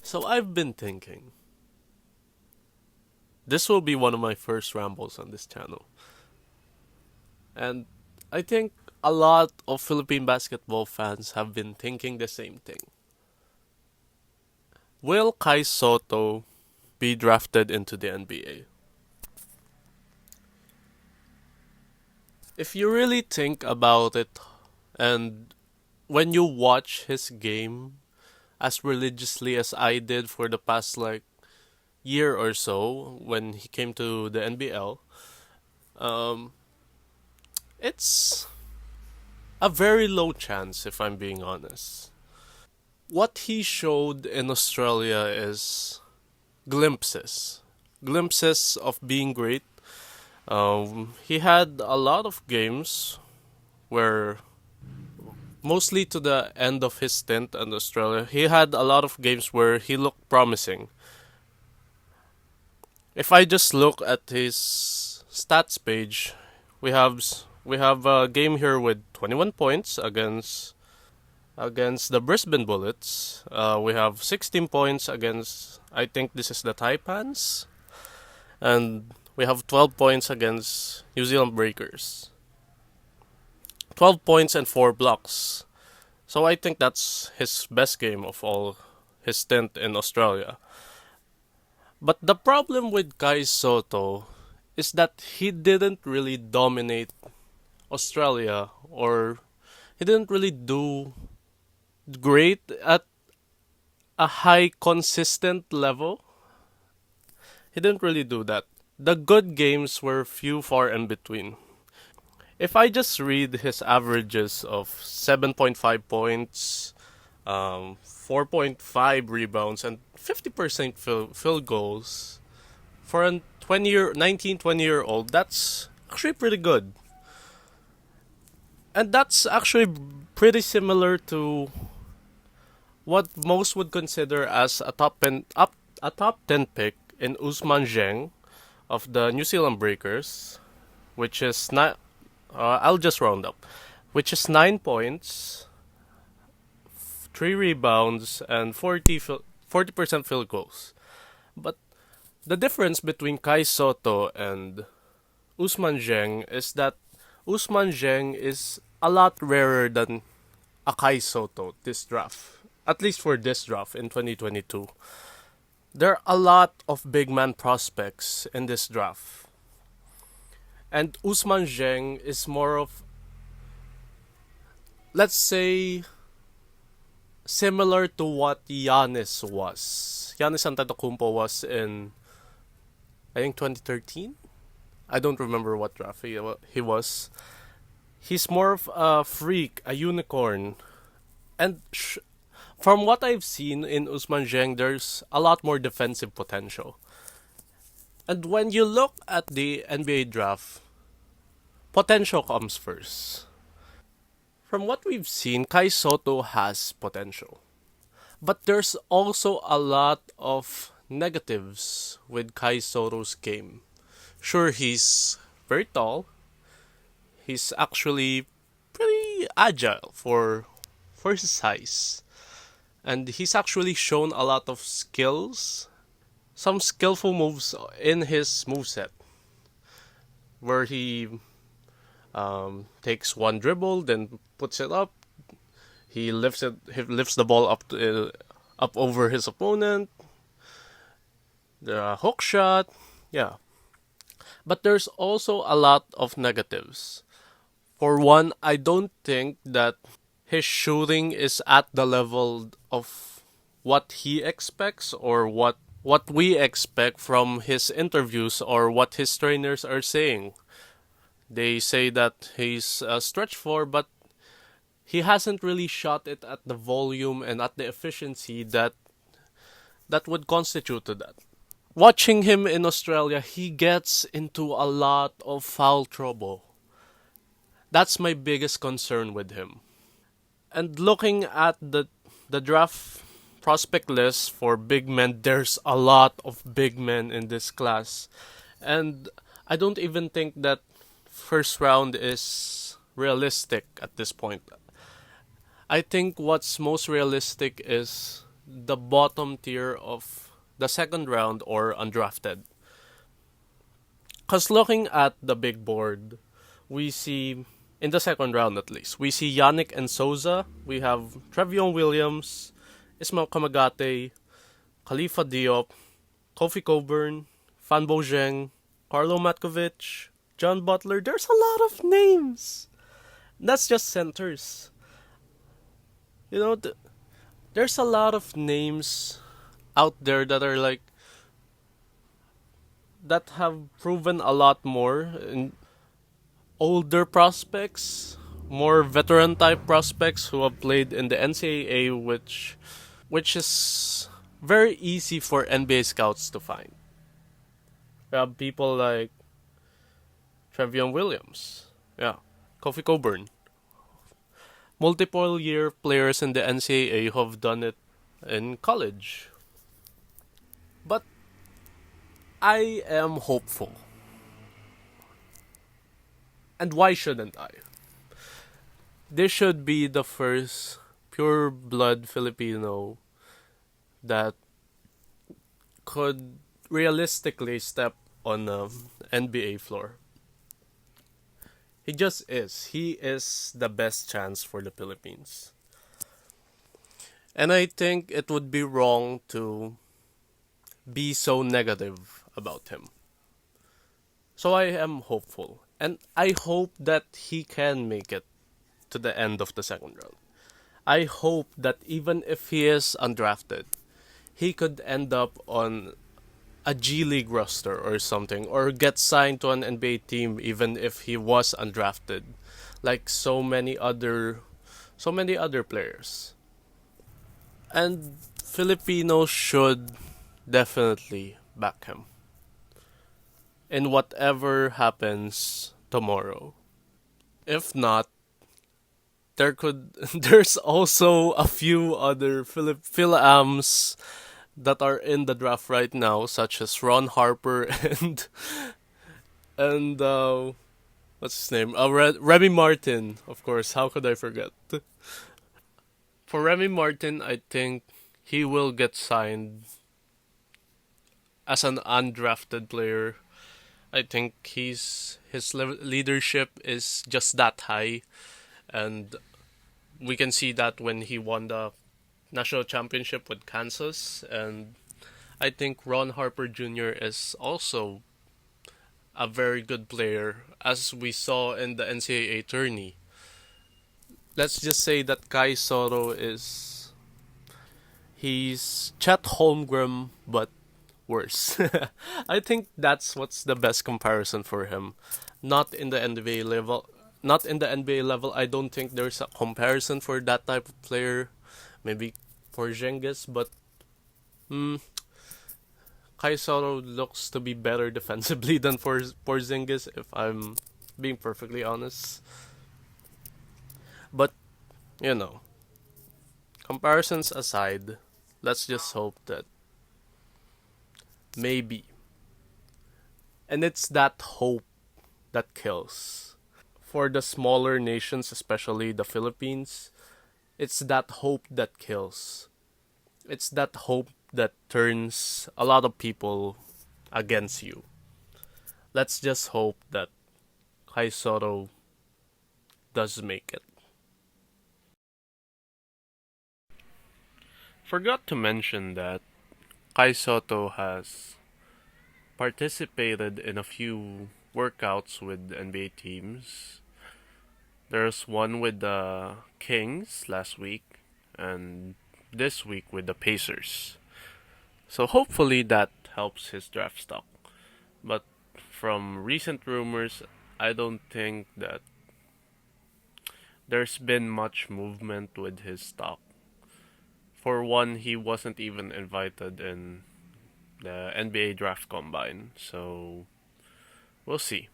So I've been thinking, this will be one of my first rambles on this channel. And I think a lot of Philippine basketball fans have been thinking the same thing. Will Kai Sotto be drafted into the NBA? If you really think about it, and when you watch his game as religiously as I did for the past year or so when he came to the NBL, um, it's a very low chance if I'm being honest. What he showed in Australia is glimpses. Glimpses of being great. He had a lot of games where, mostly to the end of his stint in Australia, he had a lot of games where he looked promising. If I just look at his stats page, we have we have a game here with 21 points against the Brisbane Bullets. We have 16 points against, I think this is the Taipans, and we have 12 points against New Zealand Breakers. 12 points and 4 blocks. So I think that's his best game of all his stint in Australia. But the problem with Kai Sotto is that he didn't really dominate Australia, or he didn't really do great at a high consistent level. He didn't really do that. The good games were few far in between. If I just read his averages of 7.5 points, 4.5 rebounds, and 50% field goals for a 20 year old, that's actually pretty good. And that's actually pretty similar to what most would consider as a top 10 pick in Usman Zheng of the New Zealand Breakers, which is not. I'll just round up, which is 9 points, 3 rebounds, and 40% field goals. But the difference between Kai Sotto and Usman Zheng is that Usman Zheng is a lot rarer than a Kai Sotto this draft. At least for this draft in 2022. There are a lot of big man prospects in this draft. And Usman Zheng is more of, let's say, similar to what Giannis was. Giannis Antetokounmpo was in, I think, 2013? I don't remember what draft he was. He's more of a freak, a unicorn. And from what I've seen in Usman Zheng, there's a lot more defensive potential. And when you look at the NBA draft, potential comes first. From what we've seen, Kai Sotto has potential. But there's also a lot of negatives with Kai Sotto's game. Sure, he's very tall. He's actually pretty agile for his size. And he's actually shown a lot of skills, some skillful moves in his moveset, where he takes one dribble, then puts it up. He lifts the ball up over his opponent. The hook shot, yeah. But there's also a lot of negatives. For one, I don't think that his shooting is at the level of what he expects, or what we expect from his interviews, or what his trainers are saying. They say that he's a stretch four, but he hasn't really shot it at the volume and at the efficiency that would constitute to that. Watching him in Australia, he gets into a lot of foul trouble. That's my biggest concern with him. And looking at the draft prospect list for big men, there's a lot of big men in this class. And I don't even think that first round is realistic at this point. I think what's most realistic is the bottom tier of the second round or undrafted. Because looking at the big board, we see, in the second round at least, we see Yannick and Souza, we have Trevion Williams, Ismail Kamagate, Khalifa Diop, Kofi Coburn, Fan Bojeng, Carlo Matkovic, John Butler. There's a lot of names. That's just centers. You know, there's a lot of names out there that are like that have proven a lot more in older prospects, more veteran type prospects who have played in the NCAA, which is very easy for NBA scouts to find. We have people like Trevion Williams, yeah, Kofi Coburn, multiple year players in the NCAA who have done it in college. But I am hopeful. And why shouldn't I? This should be the first pure blood Filipino that could realistically step on a NBA floor. He just is. He is the best chance for the Philippines. And I think it would be wrong to be so negative about him. So I am hopeful. And I hope that he can make it to the end of the second round. I hope that even if he is undrafted, he could end up on a G League roster or something, or get signed to an NBA team even if he was undrafted, like so many other players. And Filipinos should definitely back him in whatever happens tomorrow. If not, there's also a few other Philams that are in the draft right now, such as Ron Harper and what's his name? Remy Martin, of course. How could I forget? For Remy Martin, I think he will get signed as an undrafted player. I think his leadership is just that high, and we can see that when he won the national championship with Kansas. And I think Ron Harper Jr. is also a very good player, as we saw in the NCAA tourney. Let's just say that Kai Sotto he's Chet Holmgren but worse. I think that's what's the best comparison for him. Not in the NBA level. Not in the NBA level. I don't think there's a comparison for that type of player. Maybe Porzingis, but Kai Sotto looks to be better defensively than Porzingis, if I'm being perfectly honest. But you know, comparisons aside, let's just hope that maybe, and it's that hope that kills. For the smaller nations, especially the Philippines, it's that hope that kills. It's that hope that turns a lot of people against you. Let's just hope that Kai Sotto does make it. Forgot to mention that Kai Sotto has participated in a few workouts with NBA teams. There's one with the Kings last week, and this week with the Pacers. So hopefully that helps his draft stock. But from recent rumors, I don't think that there's been much movement with his stock. For one, he wasn't even invited in the NBA draft combine, so we'll see.